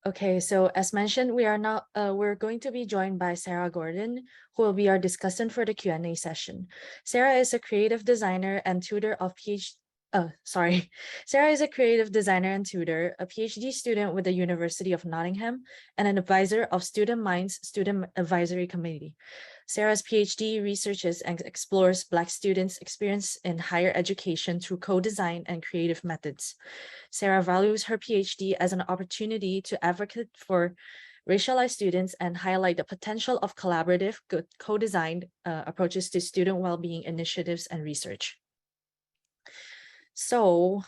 Okay, so as mentioned, we're going to be joined by Sarah Gordon, who will be our discussant for the Q&A session. Sarah is a creative designer and tutor of Sarah is a creative designer and tutor, a PhD student with the University of Nottingham, and an advisor of Student Minds Student Advisory Committee. Sarah's PhD researches and explores Black students' experience in higher education through co-design and creative methods. Sarah values her PhD as an opportunity to advocate for racialized students and highlight the potential of collaborative, co-designed approaches to student well-being initiatives and research. So,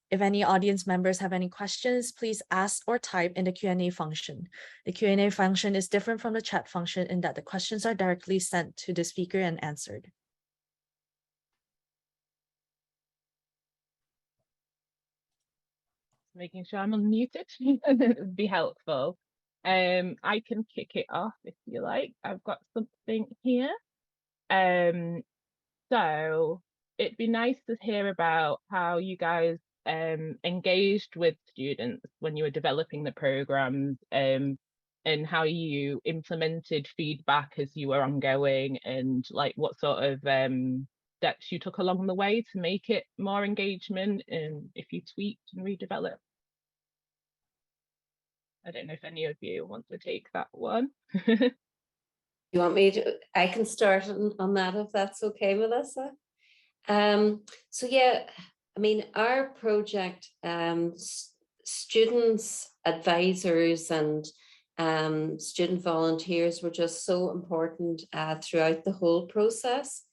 if any audience members have any questions, please ask or type in the Q&A function. The Q&A function is different from the chat function in that the questions are directly sent to the speaker and answered. Making sure I'm unmuted would be helpful. I can kick it off if you like. I've got something here. So it'd be nice to hear about how you guys engaged with students when you were developing the programs, and how you implemented feedback as you were ongoing, and like what sort of steps you took along the way to make it more engagement, and if you tweaked and redeveloped. I don't know if any of you want to take that one. You want me to? I can start on that if that's okay, Melissa. So yeah, I mean, our project, students, advisors, and student volunteers were just so important throughout the whole process.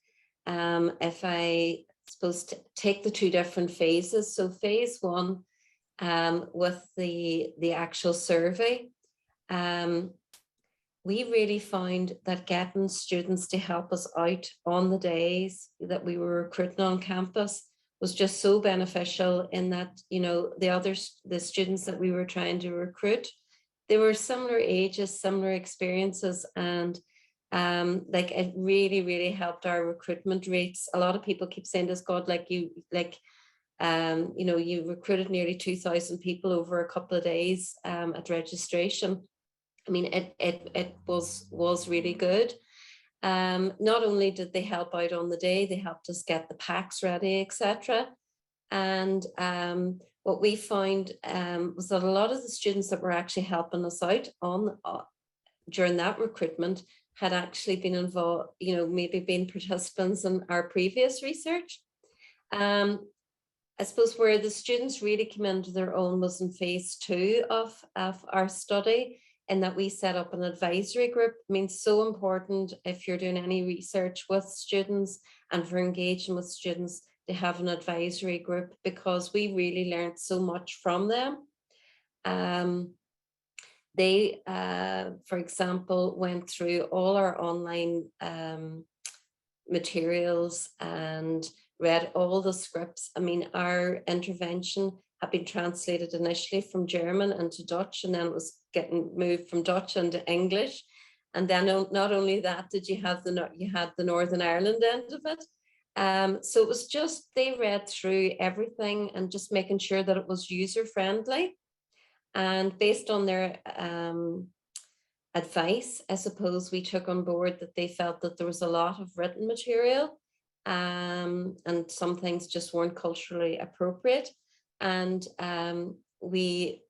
If I suppose to take the two different phases, so phase one, with the actual survey, we really found that getting students to help us out on the days that we were recruiting on campus was just so beneficial, in that, you know, the students that we were trying to recruit, they were similar ages, similar experiences, and like it really, really helped our recruitment rates. A lot of people keep saying to us, God, you know, you recruited nearly 2,000 people over a couple of days at registration. I mean, it was really good. Not only did they help out on the day, they helped us get the packs ready, etc. And what we found was that a lot of the students that were actually helping us out on during that recruitment had actually been involved, you know, maybe been participants in our previous research. I suppose where the students really came into their own was in phase two of our study, in that we set up an advisory group. I mean, so important if you're doing any research with students and for engaging with students to have an advisory group, because we really learned so much from them. They, for example, went through all our online materials and read all the scripts. I mean, our intervention had been translated initially from German into Dutch, and then it was getting moved from Dutch into English. And then not only that, did you have the Northern Ireland end of it. So it was just, they read through everything and just making sure that it was user friendly. And based on their advice, I suppose we took on board that they felt that there was a lot of written material, and some things just weren't culturally appropriate. And we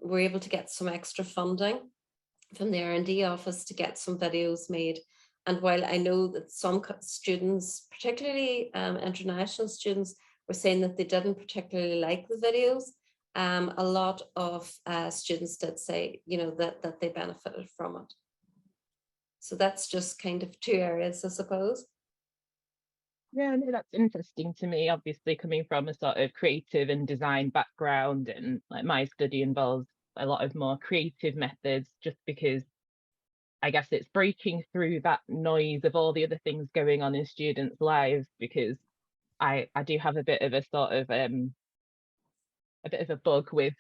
were able to get some extra funding from the R&D office to get some videos made. And while I know that some students, particularly international students, were saying that they didn't particularly like the videos, a lot of students did say, you know, that they benefited from it. So that's just kind of two areas, I suppose. Yeah, no, that's interesting to me. Obviously, coming from a sort of creative and design background, and like my study involves a lot of more creative methods, just because I guess it's breaking through that noise of all the other things going on in students' lives, because I do have a bit of a sort of a bit of a bug with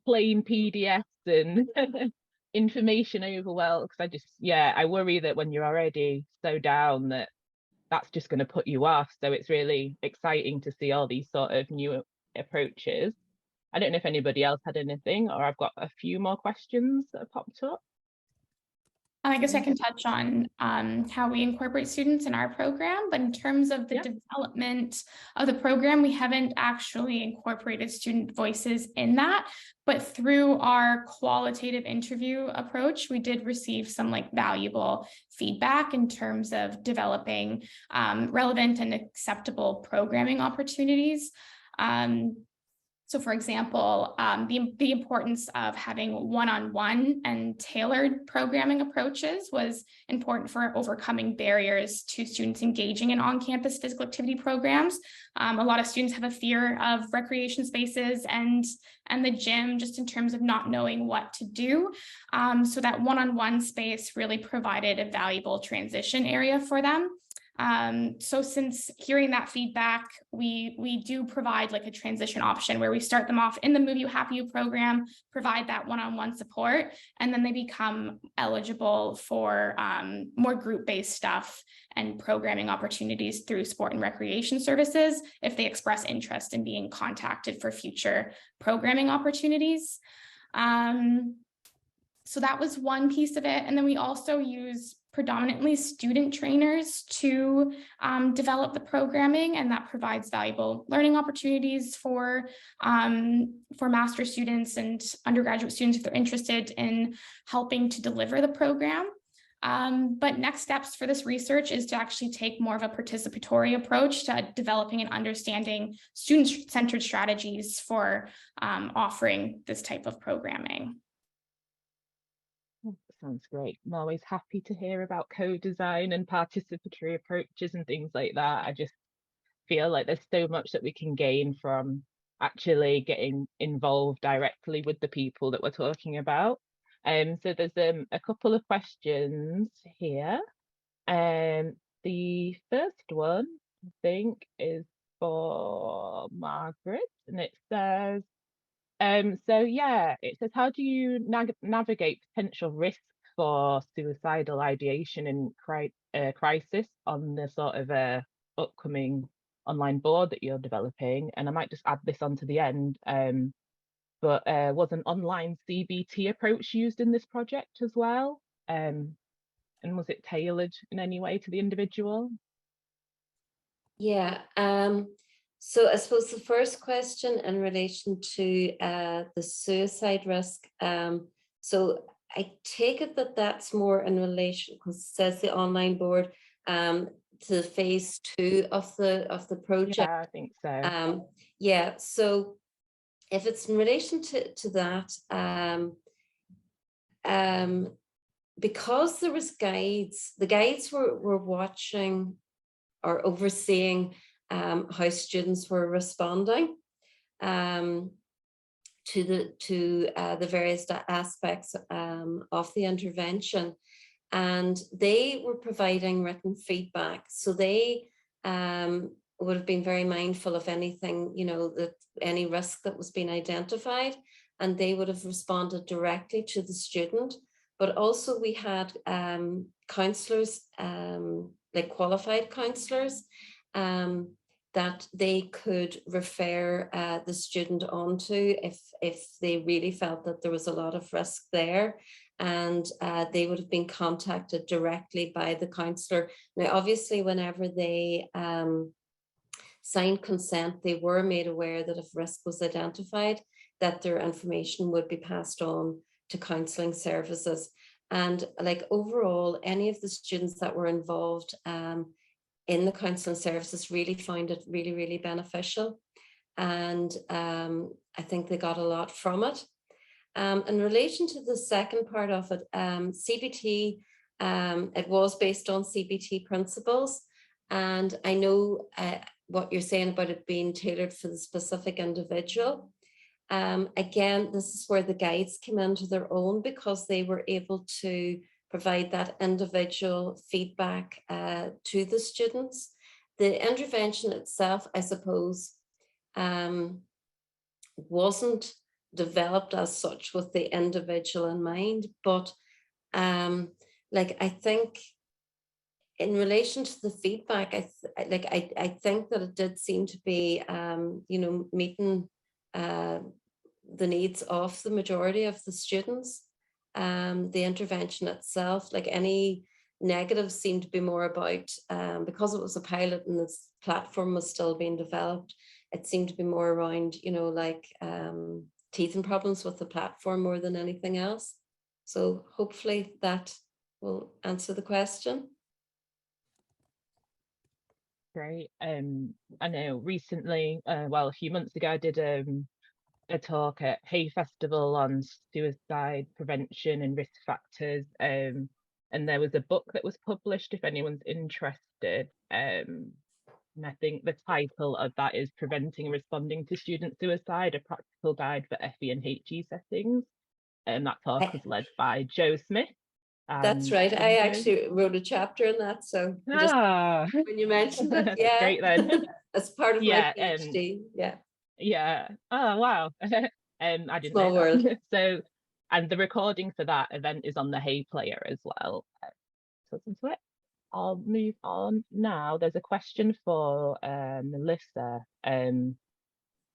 plain PDFs and information overwhelmed, because I worry that when you're already so down that that's just going to put you off. So it's really exciting to see all these sort of new approaches. I don't know if anybody else had anything, or I've got a few more questions that have popped up. I guess I can touch on how we incorporate students in our program, but in terms of the development of the program, we haven't actually incorporated student voices in that, but through our qualitative interview approach, we did receive some like valuable feedback in terms of developing relevant and acceptable programming opportunities. So for example, the importance of having one-on-one and tailored programming approaches was important for overcoming barriers to students engaging in on-campus physical activity programs. A lot of students have a fear of recreation spaces and the gym, just in terms of not knowing what to do. So that one-on-one space really provided a valuable transition area for them. So since hearing that feedback, we do provide like a transition option where we start them off in the Move You Happy You program, provide that one-on-one support, and then they become eligible for more group-based stuff and programming opportunities through sport and recreation services if they express interest in being contacted for future programming opportunities. So that was one piece of it. And then we also use predominantly student trainers to develop the programming, and that provides valuable learning opportunities for master students and undergraduate students if they're interested in helping to deliver the program. But next steps for this research is to actually take more of a participatory approach to developing and understanding student-centered strategies for offering this type of programming. Sounds great. I'm always happy to hear about co-design and participatory approaches and things like that. I just feel like there's so much that we can gain from actually getting involved directly with the people that we're talking about. So there's a couple of questions here. The first one, I think, is for Margaret, and it says, it says, how do you navigate potential risks for suicidal ideation and crisis on the sort of upcoming online board that you're developing? And I might just add this onto the end, but was an online CBT approach used in this project as well? And was it tailored in any way to the individual? Yeah. So I suppose the first question in relation to the suicide risk, so I take it that that's more in relation, because it says the online board, to phase 2 of the project. Yeah, I think so. Yeah, so if it's in relation to that, because there was guides, the guides were watching or overseeing how students were responding to the various aspects of the intervention, and they were providing written feedback. So they would have been very mindful of anything, that any risk that was being identified, and they would have responded directly to the student. But also we had counsellors, like qualified counsellors, that they could refer the student onto if they really felt that there was a lot of risk there, and they would have been contacted directly by the counsellor. Now, obviously, whenever they signed consent, they were made aware that if risk was identified, that their information would be passed on to counselling services. And like overall, any of the students that were involved in the counselling services really found it really, really beneficial. And I think they got a lot from it. In relation to the second part of it, CBT, it was based on CBT principles. And I know what you're saying about it being tailored for the specific individual. Again, this is where the guides came into their own, because they were able to provide that individual feedback to the students. The intervention itself, I suppose, wasn't developed as such with the individual in mind, but I think in relation to the feedback, I think that it did seem to be, meeting the needs of the majority of the students. The intervention itself, like any negatives, seemed to be more about, because it was a pilot and this platform was still being developed, it seemed to be more around, you know, like teething problems with the platform more than anything else. So hopefully that will answer the question. Great. I know recently, well, a few months ago, I did a talk at Hay Festival on suicide prevention and risk factors. And there was a book that was published, if anyone's interested. And I think the title of that is Preventing and Responding to Student Suicide, a Practical Guide for FE and HE Settings. And that talk was led by Joe Smith. That's right. I actually wrote a chapter in that. So just when you mentioned it, yeah. Great then. As part of my PhD, yeah. Yeah. Oh, wow. I didn't Small know world. that. So, and the recording for that event is on the Hay Player as well. So listen to it. I'll move on now. There's a question for Melissa,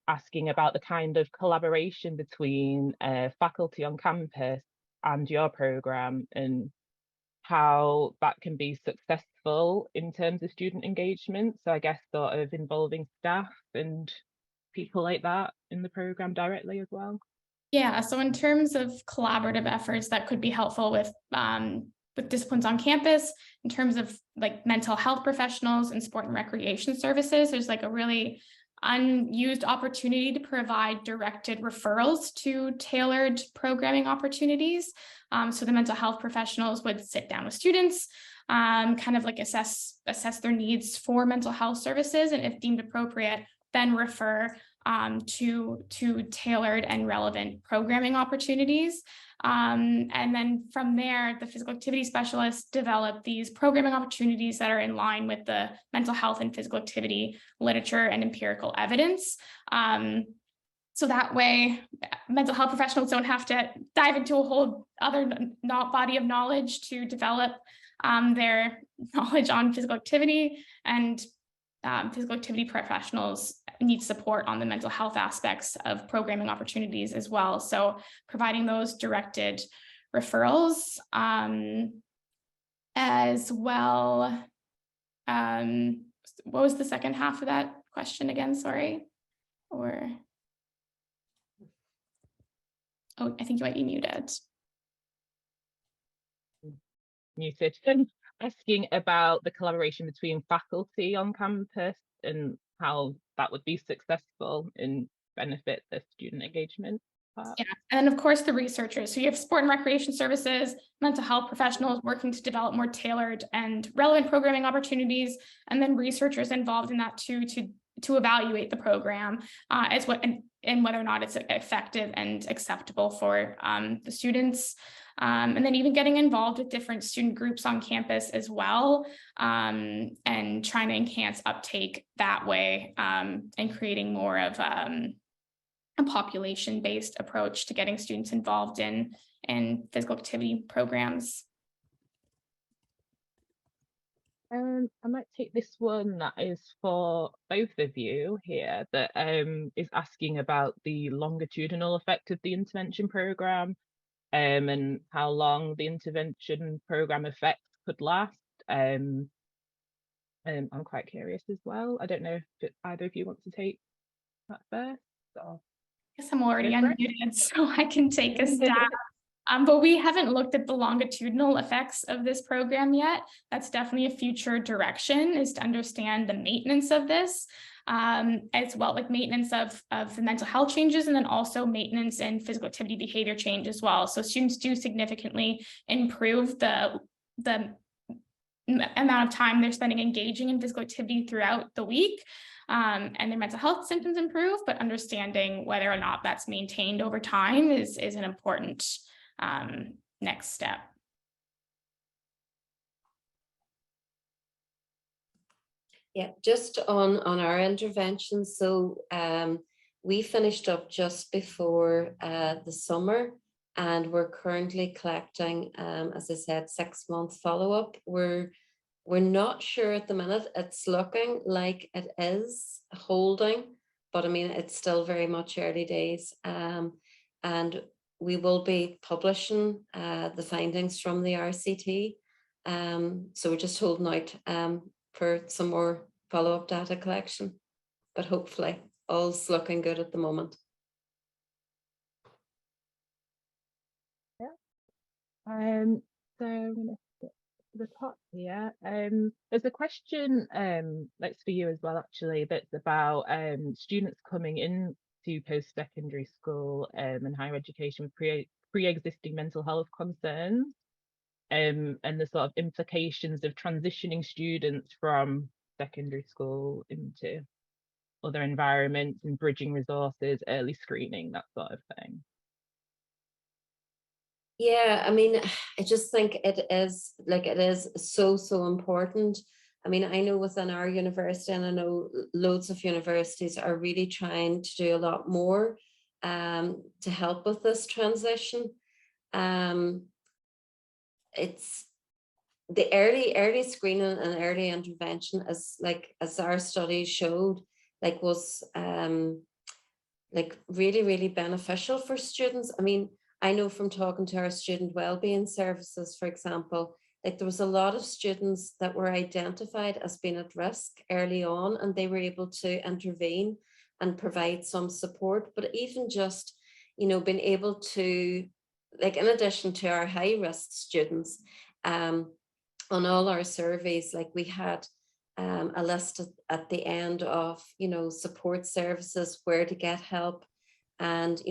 asking about the kind of collaboration between faculty on campus and your program, and how that can be successful in terms of student engagement. So I guess sort of involving staff and people like that in the program directly as well. Yeah, so in terms of collaborative efforts that could be helpful with disciplines on campus, in terms of like mental health professionals and sport and recreation services, there's like a really unused opportunity to provide directed referrals to tailored programming opportunities. So the mental health professionals would sit down with students, kind of like assess their needs for mental health services, and if deemed appropriate, then refer to tailored and relevant programming opportunities. And then from there, the physical activity specialists develop these programming opportunities that are in line with the mental health and physical activity literature and empirical evidence. So that way, mental health professionals don't have to dive into a whole other body of knowledge to develop their knowledge on physical activity, and physical activity professionals need support on the mental health aspects of programming opportunities as well. So providing those directed referrals as well. What was the second half of that question again? Sorry. Or, oh, I think you might be muted. Muted. Asking about the collaboration between faculty on campus and how that would be successful and benefit the student engagement part. Yeah, and of course the researchers. So you have sport and recreation services, mental health professionals working to develop more tailored and relevant programming opportunities, and then researchers involved in that too, to evaluate the program as what and whether or not it's effective and acceptable for the students. And then even getting involved with different student groups on campus as well, and trying to enhance uptake that way, and creating more of a population-based approach to getting students involved in physical activity programs. I might take this one that is for both of you here, that is asking about the longitudinal effect of the intervention program, and how long the intervention program effects could last. I'm quite curious as well. I don't know if either of you want to take that first. Or... I guess I'm already unmuted, so I can take a stab. But we haven't looked at the longitudinal effects of this program yet. That's definitely a future direction, is to understand the maintenance of this, as well, like maintenance of the mental health changes, and then also maintenance and physical activity behavior change as well. So students do significantly improve the amount of time they're spending engaging in physical activity throughout the week. And their mental health symptoms improve, but understanding whether or not that's maintained over time is an important next step. Yeah, just on our intervention. So we finished up just before the summer, and we're currently collecting, as I said, 6-month follow-up. We're not sure at the minute. It's looking like it is holding, but I mean, it's still very much early days. and we will be publishing the findings from the RCT. So we're just holding out for some more follow-up data collection, but hopefully all's looking good at the moment. So I'm going to skip to the top here. There's a question that's for you as well, actually, that's about students coming into post-secondary school and higher education with pre-existing mental health concerns, and the sort of implications of transitioning students from secondary school into other environments and bridging resources, early screening, that sort of thing. Yeah, I mean, I just think it is so important. I mean, I know within our university, and I know loads of universities are really trying to do a lot more to help with this transition. It's the early screening and early intervention, as our studies showed, was really beneficial for students. I mean, I know from talking to our student wellbeing services, for example, there was a lot of students that were identified as being at risk early on, and they were able to intervene and provide some support. But even just, being able to, in addition to our high risk students, on all our surveys, we had a list at the end of, support services, where to get help, and,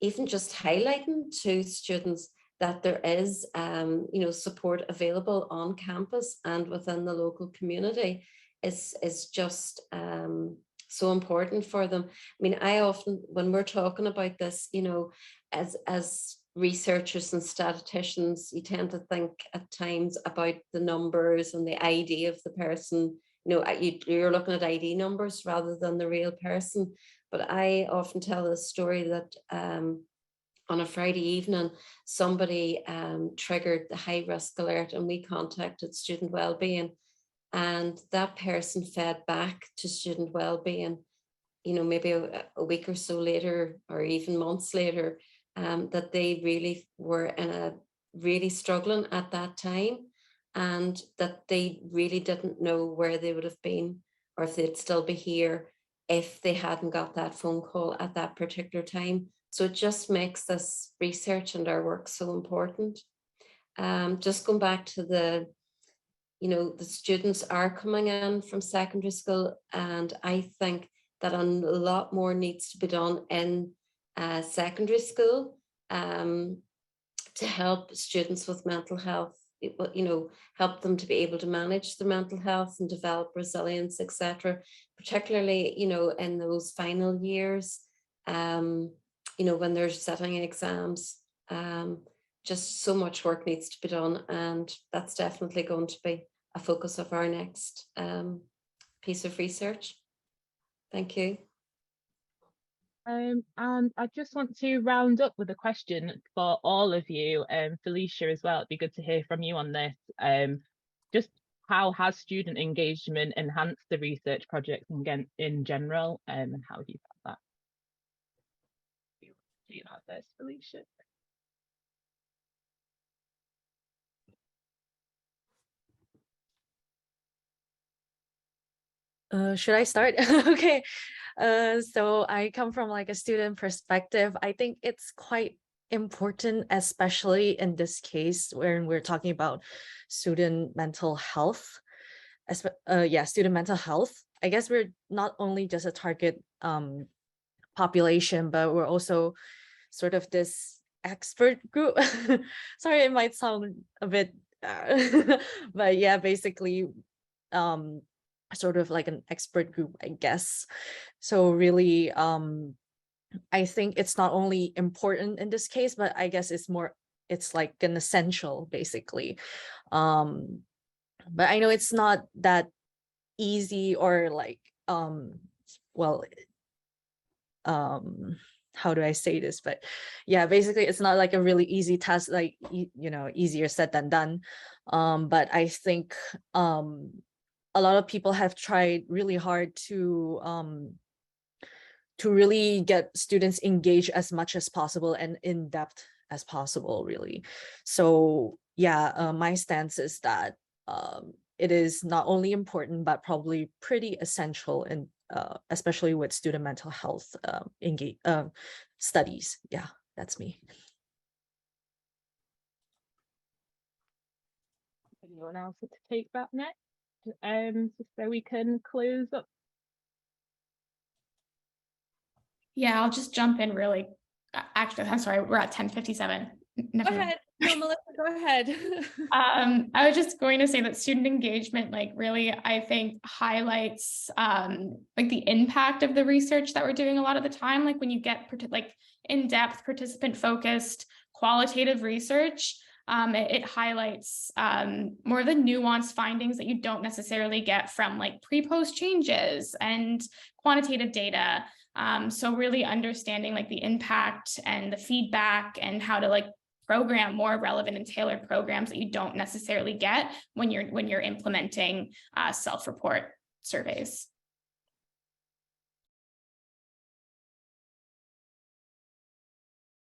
even just highlighting to students that there is, support available on campus and within the local community is just so important for them. I mean, I often, when we're talking about this, as researchers and statisticians, you tend to think at times about the numbers and the ID of the person. You're looking at ID numbers rather than the real person. But I often tell this story that on a Friday evening, somebody triggered the high risk alert, and we contacted student wellbeing, and that person fed back to student wellbeing, maybe a week or so later, or even months later, that they really were really struggling at that time, and that they really didn't know where they would have been, or if they'd still be here if they hadn't got that phone call at that particular time. So it just makes this research and our work so important. Just going back to the students are coming in from secondary school, and I think that a lot more needs to be done in secondary school to help students with mental health, help them to be able to manage their mental health and develop resilience, etc. Particularly, in those final years, when they're sitting exams. Just so much work needs to be done, and that's definitely going to be a focus of our next piece of research. Thank you. And I just want to round up with a question for all of you, Felicia as well. It'd be good to hear from you on this. Just how has student engagement enhanced the research project in general, and how have you found that? You have this, Felicia. Should I start? Okay. So I come from a student perspective. I think it's quite important, especially in this case when we're talking about student mental health. Student mental health. I guess we're not only just a target population, but we're also sort of this expert group. Sorry, it might sound a bit, but yeah, basically, sort of like an expert group, I guess. So really, I think it's not only important in this case, but I guess it's like an essential, basically. But I know it's not that easy, or how do I say this? But yeah, basically it's not like a really easy task, easier said than done. But I think a lot of people have tried really hard to to really get students engaged as much as possible and in depth as possible, really. So yeah, my stance is that it is not only important, but probably pretty essential, in especially with student mental health studies. Yeah, that's me. Anyone else want to take that next? Just so we can close up. Yeah, I'll just jump in really. Actually, I'm sorry, we're at 10:57. Go ahead. No, Melissa, go ahead. I was just going to say that student engagement, like, really, I think highlights like the impact of the research that we're doing a lot of the time. Like when you get like in-depth, participant-focused, qualitative research, it highlights more of the nuanced findings that you don't necessarily get from like pre-post changes and quantitative data. So really understanding like the impact and the feedback and how to like program more relevant and tailored programs that you don't necessarily get when you're implementing self-report surveys.